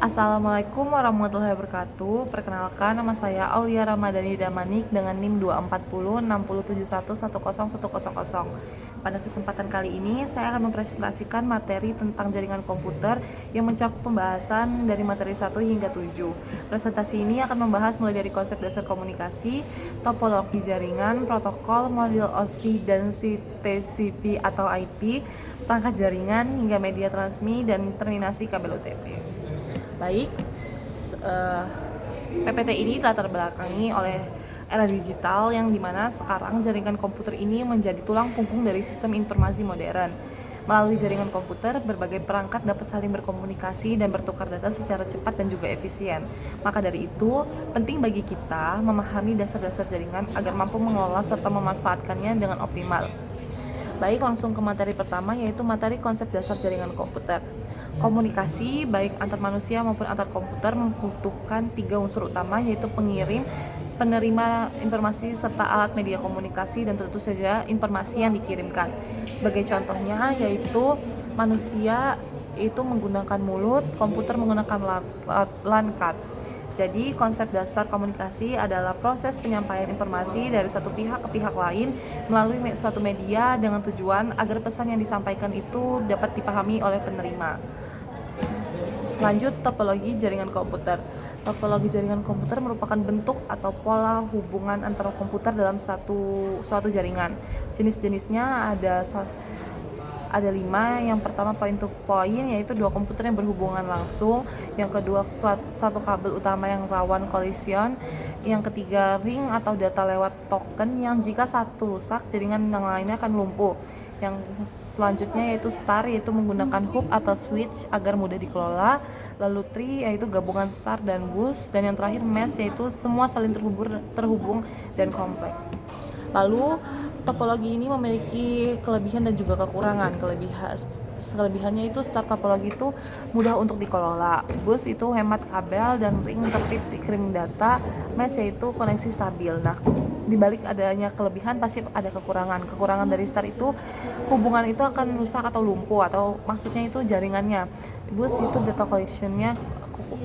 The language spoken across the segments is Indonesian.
Assalamualaikum warahmatullahi wabarakatuh. Perkenalkan, nama saya Aulia Ramadhani Damanik dengan NIM 2406071010010. Pada kesempatan kali ini, saya akan mempresentasikan materi tentang jaringan komputer yang mencakup pembahasan dari materi 1 hingga 7. Presentasi ini akan membahas mulai dari konsep dasar komunikasi, topologi jaringan, protokol, model OSI dan TCP atau IP, perangkat jaringan, hingga media transmisi dan terminasi kabel UTP. Baik, PPT ini latar belakangi oleh era digital yang dimana sekarang jaringan komputer ini menjadi tulang punggung dari sistem informasi modern. Melalui jaringan komputer, berbagai perangkat dapat saling berkomunikasi dan bertukar data secara cepat dan juga efisien. Maka dari itu, penting bagi kita memahami dasar-dasar jaringan agar mampu mengelola serta memanfaatkannya dengan optimal. Baik, langsung ke materi pertama, yaitu materi konsep dasar jaringan komputer. Komunikasi baik antar manusia maupun antar komputer membutuhkan 3 unsur utama, yaitu pengirim, penerima informasi, serta alat media komunikasi, dan tentu saja informasi yang dikirimkan. Sebagai contohnya, yaitu manusia itu menggunakan mulut, komputer menggunakan LAN-card. Jadi, konsep dasar komunikasi adalah proses penyampaian informasi dari satu pihak ke pihak lain melalui suatu media dengan tujuan agar pesan yang disampaikan itu dapat dipahami oleh penerima. Lanjut, topologi jaringan komputer. Topologi jaringan komputer merupakan bentuk atau pola hubungan antara komputer dalam suatu jaringan. Jenis-jenisnya ada 5. Yang pertama point to point, yaitu 2 komputer yang berhubungan langsung. Yang kedua satu kabel utama yang rawan kolision. Yang ketiga ring atau data lewat token yang jika satu rusak jaringan yang lainnya akan lumpuh. Yang selanjutnya yaitu star, yaitu menggunakan hub atau switch agar mudah dikelola. Lalu tree, yaitu gabungan star dan bus. Dan yang terakhir mesh, yaitu semua saling terhubung dan kompleks. Lalu topologi ini memiliki kelebihan dan juga kekurangan. Kelebihannya itu star topologi itu mudah untuk dikelola, bus itu hemat kabel, dan ring tertib dikirim data, mesh yaitu koneksi stabil. Nah, dibalik adanya kelebihan pasti ada kekurangan. Kekurangan dari star itu hubungan itu akan rusak atau lumpuh, atau maksudnya itu jaringannya. Bus itu data collectionnya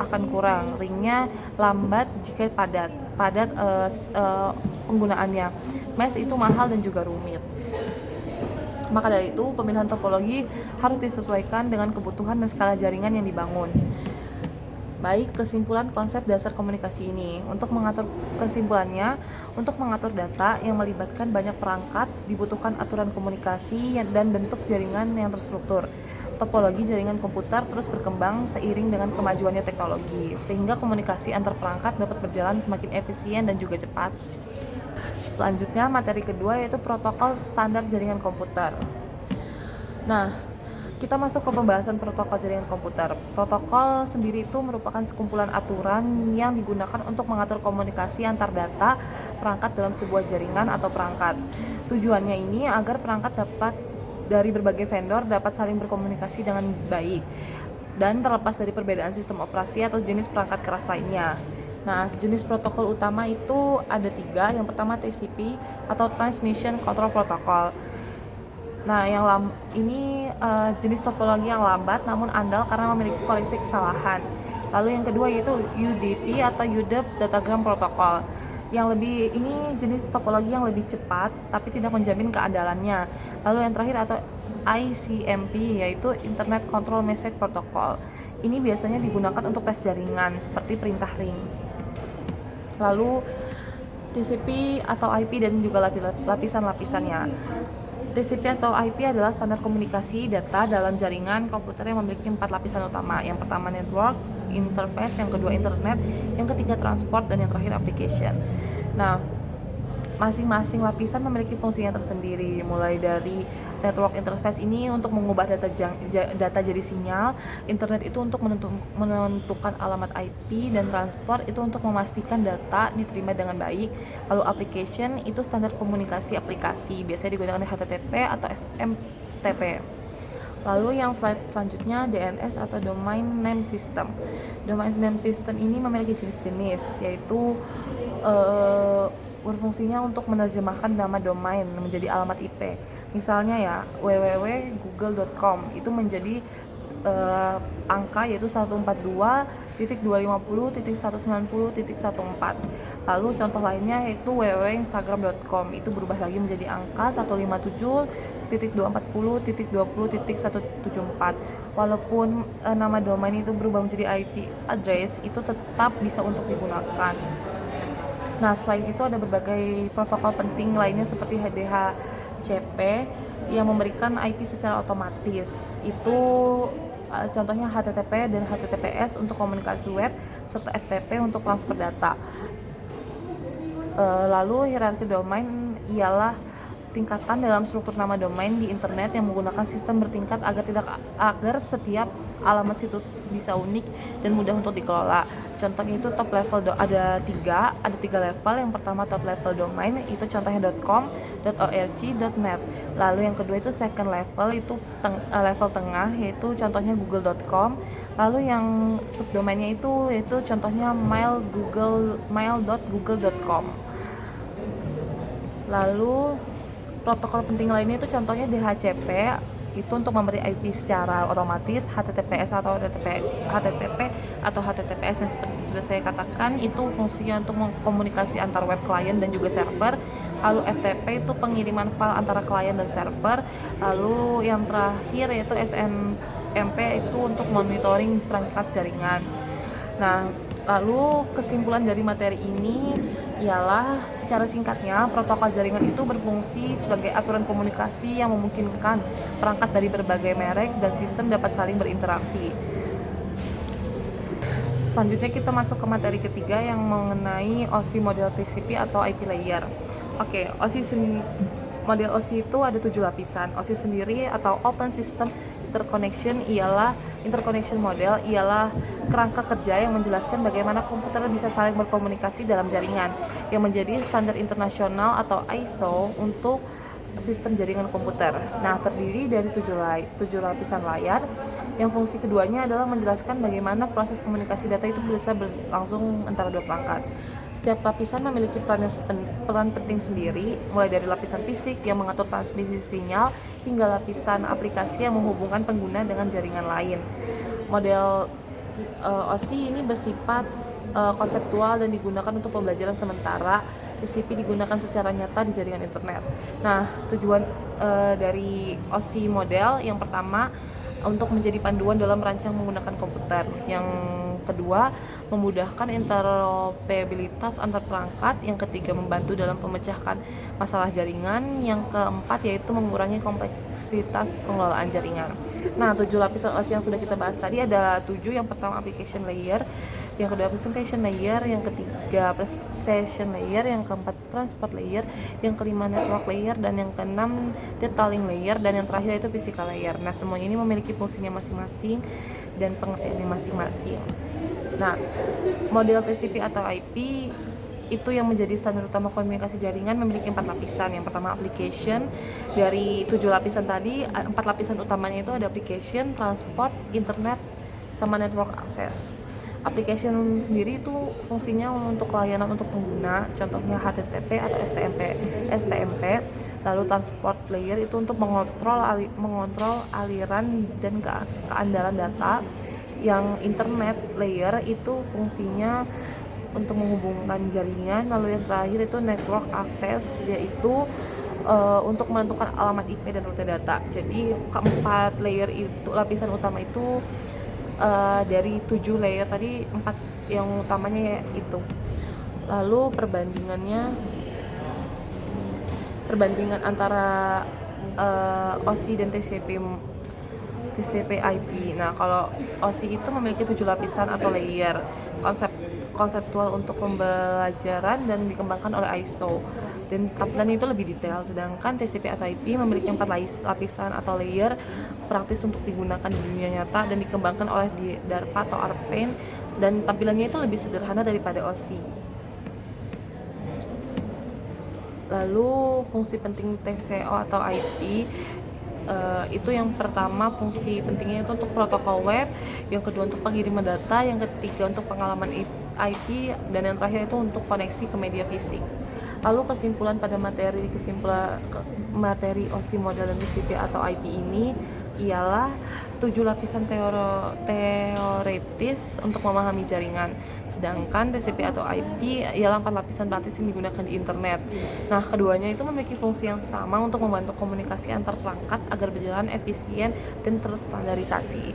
akan kurang, ringnya lambat jika padat penggunaannya. Mesh itu mahal dan juga rumit. Maka dari itu, pemilihan topologi harus disesuaikan dengan kebutuhan dan skala jaringan yang dibangun. Baik, kesimpulan konsep dasar komunikasi ini. Untuk mengatur data yang melibatkan banyak perangkat, dibutuhkan aturan komunikasi dan bentuk jaringan yang terstruktur. Topologi jaringan komputer terus berkembang seiring dengan kemajuannya teknologi, sehingga komunikasi antar perangkat dapat berjalan semakin efisien dan juga cepat. Selanjutnya, materi kedua yaitu protokol standar jaringan komputer. Nah, kita masuk ke pembahasan protokol jaringan komputer. Protokol sendiri itu merupakan sekumpulan aturan yang digunakan untuk mengatur komunikasi antar data perangkat dalam sebuah jaringan atau perangkat. Tujuannya ini agar perangkat dari berbagai vendor dapat saling berkomunikasi dengan baik dan terlepas dari perbedaan sistem operasi atau jenis perangkat keras lainnya. Nah, jenis protokol utama itu ada 3. Yang pertama TCP atau Transmission Control Protocol. Nah, ini jenis topologi yang lambat namun andal karena memiliki koreksi kesalahan. Lalu yang kedua yaitu UDP atau UDP Datagram Protocol. Ini jenis topologi yang lebih cepat tapi tidak menjamin keandalannya. Lalu yang terakhir atau ICMP, yaitu Internet Control Message Protocol. Ini biasanya digunakan untuk tes jaringan seperti perintah ring. Lalu TCP atau IP dan juga lapisan-lapisannya. TCP atau IP adalah standar komunikasi data dalam jaringan komputer yang memiliki 4 lapisan utama. Yang pertama network, interface, yang kedua internet, yang ketiga transport, dan yang terakhir application. Nah, masing-masing lapisan memiliki fungsinya tersendiri, mulai dari network interface ini untuk mengubah data jadi sinyal, internet itu untuk menentukan alamat IP, dan transport itu untuk memastikan data diterima dengan baik. Lalu application itu standar komunikasi aplikasi, biasanya digunakan HTTP atau SMTP. Lalu yang slide selanjutnya DNS atau Domain Name System. Domain Name System ini memiliki jenis-jenis, yaitu berfungsinya untuk menerjemahkan nama domain menjadi alamat IP. Misalnya ya, www.google.com itu menjadi angka yaitu 142.250.190.14. Lalu contoh lainnya yaitu www.instagram.com, itu berubah lagi menjadi angka 157.240.20.174. Walaupun nama domain itu berubah menjadi IP address, itu tetap bisa untuk digunakan. Nah, selain itu ada berbagai protokol penting lainnya seperti DHCP yang memberikan IP secara otomatis. Itu contohnya HTTP dan HTTPS untuk komunikasi web, serta FTP untuk transfer data. Lalu hierarki domain ialah tingkatan dalam struktur nama domain di internet yang menggunakan sistem bertingkat agar setiap alamat situs bisa unik dan mudah untuk dikelola. Contohnya itu top level ada tiga level. Yang pertama top level domain, itu contohnya .com, .org, .net. Lalu yang kedua itu second level, itu level tengah, yaitu contohnya google.com. Lalu yang subdomainnya itu yaitu contohnya mail.google.com. Lalu protokol penting lainnya itu contohnya DHCP, itu untuk memberi IP secara otomatis. HTTPS atau HTTP atau HTTPS yang seperti sudah saya katakan, itu fungsinya untuk mengkomunikasi antar web klien dan juga server. Lalu FTP itu pengiriman file antara klien dan server. Lalu yang terakhir yaitu SNMP, itu untuk monitoring perangkat jaringan. Nah, lalu kesimpulan dari materi ini ialah secara singkatnya, protokol jaringan itu berfungsi sebagai aturan komunikasi yang memungkinkan perangkat dari berbagai merek dan sistem dapat saling berinteraksi. Selanjutnya kita masuk ke materi ketiga yang mengenai OSI model TCP atau IP layer. Oke, model OSI itu ada 7 lapisan. OSI sendiri atau Open System Interconnection Model ialah kerangka kerja yang menjelaskan bagaimana komputer bisa saling berkomunikasi dalam jaringan, yang menjadi standar internasional atau ISO untuk sistem jaringan komputer. Nah, terdiri dari 7 lapisan layar, yang fungsi keduanya adalah menjelaskan bagaimana proses komunikasi data itu bisa berlangsung antara dua perangkat. Setiap lapisan memiliki peran penting sendiri, mulai dari lapisan fisik yang mengatur transmisi sinyal hingga lapisan aplikasi yang menghubungkan pengguna dengan jaringan lain. Model OSI ini bersifat konseptual dan digunakan untuk pembelajaran sementara. TCP digunakan secara nyata di jaringan internet. Nah, tujuan dari OSI model yang pertama untuk menjadi panduan dalam merancang menggunakan komputer. Yang kedua, memudahkan interoperabilitas antar perangkat. Yang ketiga, membantu dalam memecahkan masalah jaringan. Yang keempat, yaitu mengurangi kompleksitas pengelolaan jaringan. Nah, 7 lapisan OSI yang sudah kita bahas tadi ada 7. Yang pertama application layer, yang kedua presentation layer, yang ketiga precision layer, yang keempat transport layer, yang kelima network layer, dan yang keenam detailing layer, dan yang terakhir itu physical layer. Nah, semuanya ini memiliki fungsinya masing-masing dan pengertiannya masing-masing. Nah, model TCP atau IP itu yang menjadi standar utama komunikasi jaringan memiliki 4 lapisan. Yang pertama application. Dari 7 lapisan tadi, 4 lapisan utamanya itu ada application, transport, internet, sama network access. Application sendiri itu fungsinya untuk layanan untuk pengguna, contohnya HTTP atau STMP. Lalu transport layer itu untuk mengontrol aliran dan keandalan data. Yang internet layer itu fungsinya untuk menghubungkan jaringan. Lalu yang terakhir itu network access, yaitu untuk menentukan alamat IP dan rute data. Jadi keempat layer itu, lapisan utama itu dari 7 layer tadi, 4 yang utamanya itu. Lalu perbandingan antara OSI dan TCP IP. Nah, kalau OSI itu memiliki 7 lapisan atau layer, konseptual untuk pembelajaran dan dikembangkan oleh ISO. Dan tampilan itu lebih detail, sedangkan TCP atau IP memiliki 4 lapisan atau layer, praktis untuk digunakan di dunia nyata dan dikembangkan oleh DARPA atau ARPANE, dan tampilannya itu lebih sederhana daripada OSI. Lalu fungsi penting TCO atau IP itu yang pertama fungsi pentingnya itu untuk protokol web, yang kedua untuk pengiriman data, yang ketiga untuk pengalaman IP, dan yang terakhir itu untuk koneksi ke media fisik. Lalu kesimpulan pada materi OSI model dan TCP atau IP ini ialah 7 lapisan teoretis untuk memahami jaringan. Sedangkan TCP atau IP ialah 4 lapisan praktis yang digunakan di internet. Nah, keduanya itu memiliki fungsi yang sama untuk membantu komunikasi antar perangkat agar berjalan efisien dan terstandarisasi.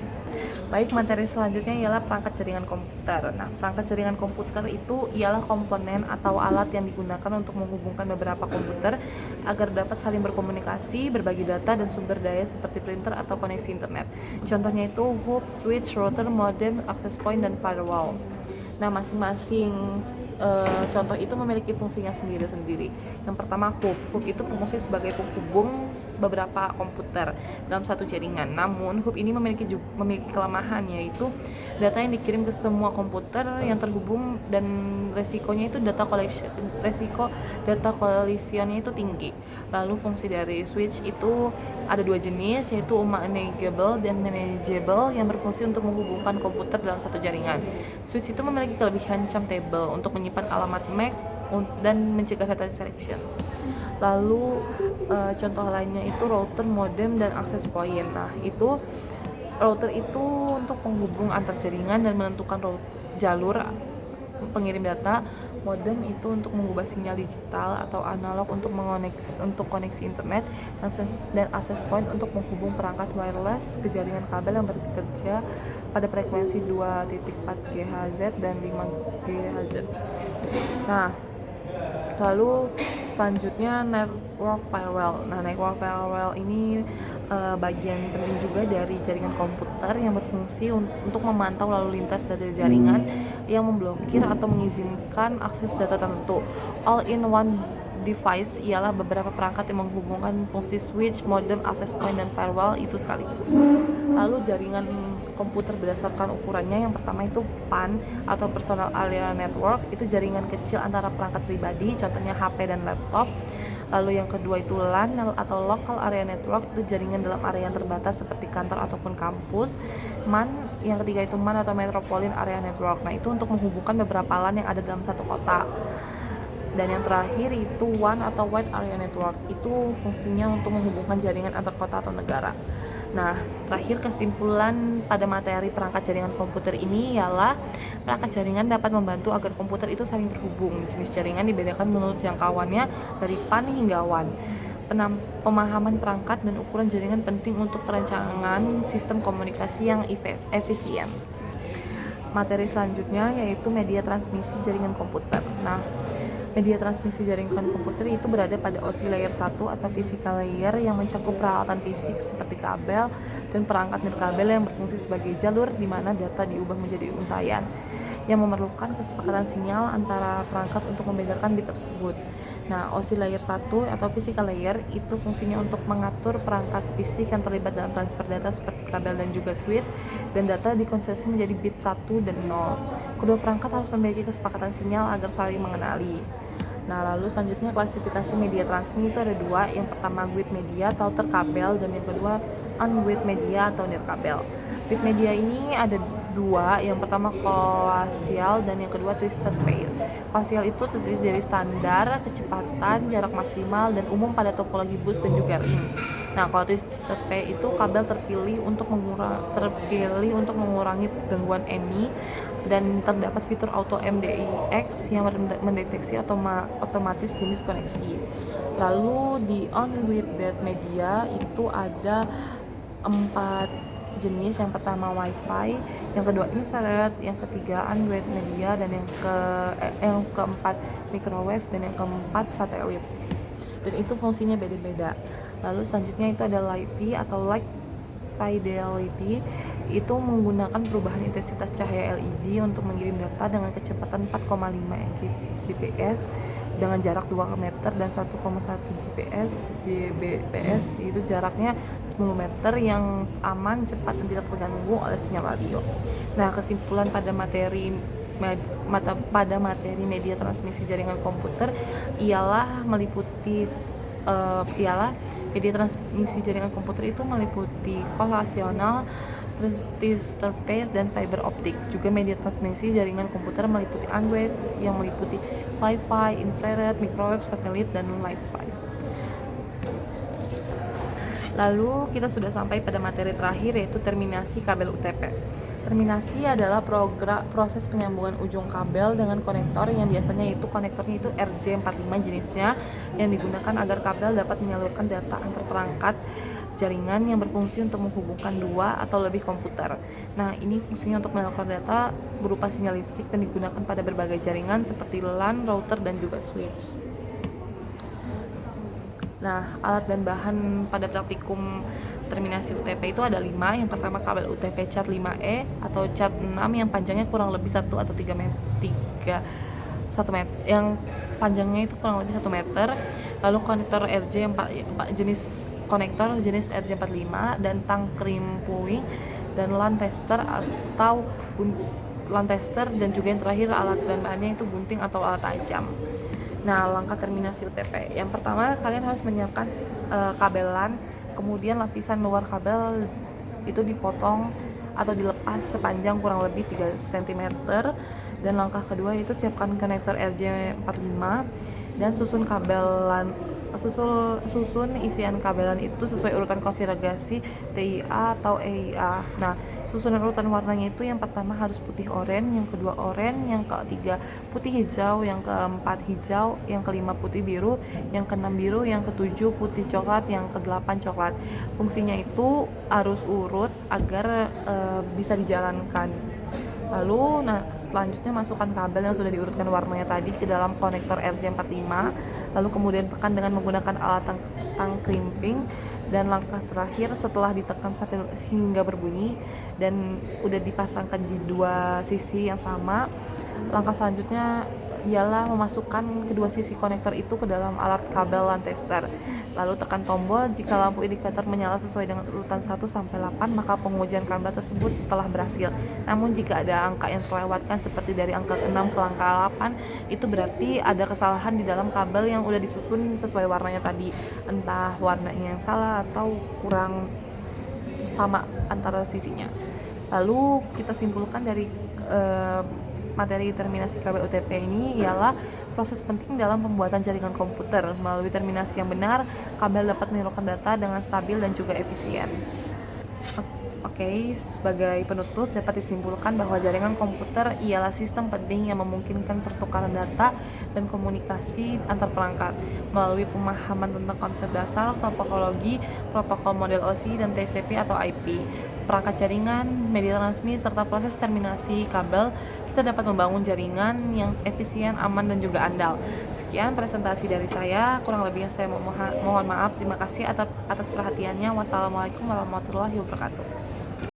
Baik, materi selanjutnya ialah perangkat jaringan komputer. Nah, perangkat jaringan komputer itu ialah komponen atau alat yang digunakan untuk menghubungkan beberapa komputer agar dapat saling berkomunikasi, berbagi data, dan sumber daya seperti printer atau koneksi internet. Contohnya itu hub, switch, router, modem, access point, dan firewall. Nah, masing-masing contoh itu memiliki fungsinya sendiri-sendiri. Yang pertama, hub. Hub itu berfungsi sebagai penghubung beberapa komputer dalam satu jaringan. Namun, hub ini memiliki kelemahan, yaitu data yang dikirim ke semua komputer yang terhubung dan resikonya itu resiko data kolisionnya itu tinggi. Lalu fungsi dari switch itu ada 2 jenis, yaitu manageable dan manageable, yang berfungsi untuk menghubungkan komputer dalam satu jaringan. Switch itu memiliki kelebihan commutable untuk menyimpan alamat MAC dan mencegah data selection. Lalu contoh lainnya itu router, modem, dan access point. Nah, itu router itu untuk penghubung antar jaringan dan menentukan jalur pengirim data. Modem itu untuk mengubah sinyal digital atau analog untuk koneksi internet, dan access point untuk menghubung perangkat wireless ke jaringan kabel yang bekerja pada frekuensi 2.4 GHz dan 5 GHz. Nah, lalu selanjutnya network firewall. Nah, network firewall ini bagian penting juga dari jaringan komputer yang berfungsi untuk memantau lalu lintas dari jaringan yang memblokir atau mengizinkan akses data tertentu. All-in-one device ialah beberapa perangkat yang menghubungkan fungsi switch, modem, access point, dan firewall itu sekaligus. Lalu jaringan komputer berdasarkan ukurannya, yang pertama itu PAN atau Personal Area Network, itu jaringan kecil antara perangkat pribadi, contohnya HP dan laptop. Lalu yang kedua itu LAN atau Local Area Network, itu jaringan dalam area yang terbatas seperti kantor ataupun kampus. MAN, yang ketiga itu MAN atau Metropolitan Area Network. Nah, itu untuk menghubungkan beberapa LAN yang ada dalam satu kota. Dan yang terakhir itu WAN atau Wide Area Network, itu fungsinya untuk menghubungkan jaringan antar kota atau negara. Nah, terakhir kesimpulan pada materi perangkat jaringan komputer ini ialah perangkat jaringan dapat membantu agar komputer itu saling terhubung. Jenis jaringan dibedakan menurut jangkauannya dari PAN hingga WAN. Pemahaman perangkat dan ukuran jaringan penting untuk perancangan sistem komunikasi yang efisien. Materi selanjutnya yaitu media transmisi jaringan komputer. Nah, media transmisi jaringan komputer itu berada pada OSI layer 1 atau physical layer yang mencakup peralatan fisik seperti kabel dan perangkat nirkabel yang berfungsi sebagai jalur di mana data diubah menjadi untayan yang memerlukan kesepakatan sinyal antara perangkat untuk membedakan bit tersebut. Nah, OSI layer 1 atau physical layer itu fungsinya untuk mengatur perangkat fisik yang terlibat dalam transfer data seperti kabel dan juga switch, dan data dikonversi menjadi bit 1 dan 0. Kedua perangkat harus memiliki kesepakatan sinyal agar saling mengenali. Nah, lalu selanjutnya klasifikasi media transmisi itu ada 2. Yang pertama with media atau terkabel, dan yang kedua unwith media atau nirkabel. With media ini ada 2, yang pertama koaksial dan yang kedua twisted pair. Koaksial itu terdiri dari standar, kecepatan, jarak maksimal, dan umum pada topologi bus dan juga ring. Nah, kalau twisted pair itu kabel terpilih untuk mengurangi gangguan EMI, dan terdapat fitur auto MDIX yang mendeteksi otomatis jenis koneksi. Lalu di unwith media itu ada 4 jenis. Yang pertama Wi-Fi, yang kedua infrared, yang ketiga unwith media, dan yang keempat microwave, dan yang keempat satelit. Dan itu fungsinya beda-beda. Lalu selanjutnya itu ada LiFi atau light fidelity, itu menggunakan perubahan intensitas cahaya LED untuk mengirim data dengan kecepatan 4,5 Gbps dengan jarak 2 meter dan 1,1 Gbps, itu jaraknya 10 meter, yang aman, cepat, dan tidak terganggu oleh sinyal radio. Nah, kesimpulan pada materi media transmisi jaringan komputer ialah media transmisi jaringan komputer itu meliputi koaksial, twisted pair, dan fiber optik. Juga media transmisi jaringan komputer meliputi unwith yang meliputi Wi-Fi, infrared, microwave, satelit, dan LiFi. Lalu kita sudah sampai pada materi terakhir, yaitu terminasi kabel UTP. Terminasi adalah proses penyambungan ujung kabel dengan konektor yang biasanya itu konektornya itu RJ45 jenisnya, yang digunakan agar kabel dapat menyalurkan data antar perangkat jaringan yang berfungsi untuk menghubungkan dua atau lebih komputer. Nah, ini fungsinya untuk menyalurkan data berupa sinyal listrik dan digunakan pada berbagai jaringan seperti LAN, router, dan juga switch. Nah, alat dan bahan pada praktikum terminasi UTP itu ada 5. Yang pertama, kabel UTP Cat 5E atau Cat 6 yang panjangnya kurang lebih 1 atau 3 meter, 1 meter, yang panjangnya itu kurang lebih 1 meter. Lalu konektor RJ jenis RJ45 dan tang crimping dan LAN tester atau LAN tester, dan juga yang terakhir alat dan bahannya itu gunting atau alat tajam. Nah, langkah terminasi UTP. Yang pertama, kalian harus menyiapkan kabel LAN, kemudian lapisan luar kabel itu dipotong atau dilepas sepanjang kurang lebih 3 cm. Dan langkah kedua itu siapkan konektor RJ45 dan susun isian kabelan itu sesuai urutan konfigurasi TIA atau EIA. Nah, susunan urutan warnanya itu yang pertama harus putih oranye, yang kedua oranye, yang ketiga putih hijau, yang keempat hijau, yang kelima putih biru, yang keenam biru, yang ketujuh putih coklat, yang kedelapan coklat. Fungsinya itu harus urut agar bisa dijalankan. Lalu, selanjutnya masukkan kabel yang sudah diurutkan warnanya tadi ke dalam konektor RJ45. Lalu kemudian tekan dengan menggunakan alat tang crimping. Dan langkah terakhir, setelah ditekan sampai hingga berbunyi dan udah dipasangkan di dua sisi yang sama, langkah selanjutnya ialah memasukkan kedua sisi konektor itu ke dalam alat kabel LAN tester. Lalu tekan tombol jika lampu indikator menyala sesuai dengan urutan 1 sampai 8, maka pengujian kabel tersebut telah berhasil. Namun jika ada angka yang terlewatkan seperti dari angka 6 ke angka 8, itu berarti ada kesalahan di dalam kabel yang udah disusun sesuai warnanya tadi. Entah warnanya yang salah atau kurang sama antara sisinya. Lalu kita simpulkan dari materi terminasi kabel UTP ini ialah proses penting dalam pembuatan jaringan komputer. Melalui terminasi yang benar, kabel dapat menyalurkan data dengan stabil dan juga efisien. Oke, sebagai penutup dapat disimpulkan bahwa jaringan komputer ialah sistem penting yang memungkinkan pertukaran data dan komunikasi antar perangkat melalui pemahaman tentang konsep dasar, topologi, protokol model OSI, dan TCP atau IP, perangkat jaringan, media transmisi, serta proses terminasi kabel. Kita dapat membangun jaringan yang efisien, aman, dan juga andal. Sekian presentasi dari saya, kurang lebihnya saya mohon maaf. Terima kasih atas perhatiannya. Wassalamualaikum warahmatullahi wabarakatuh.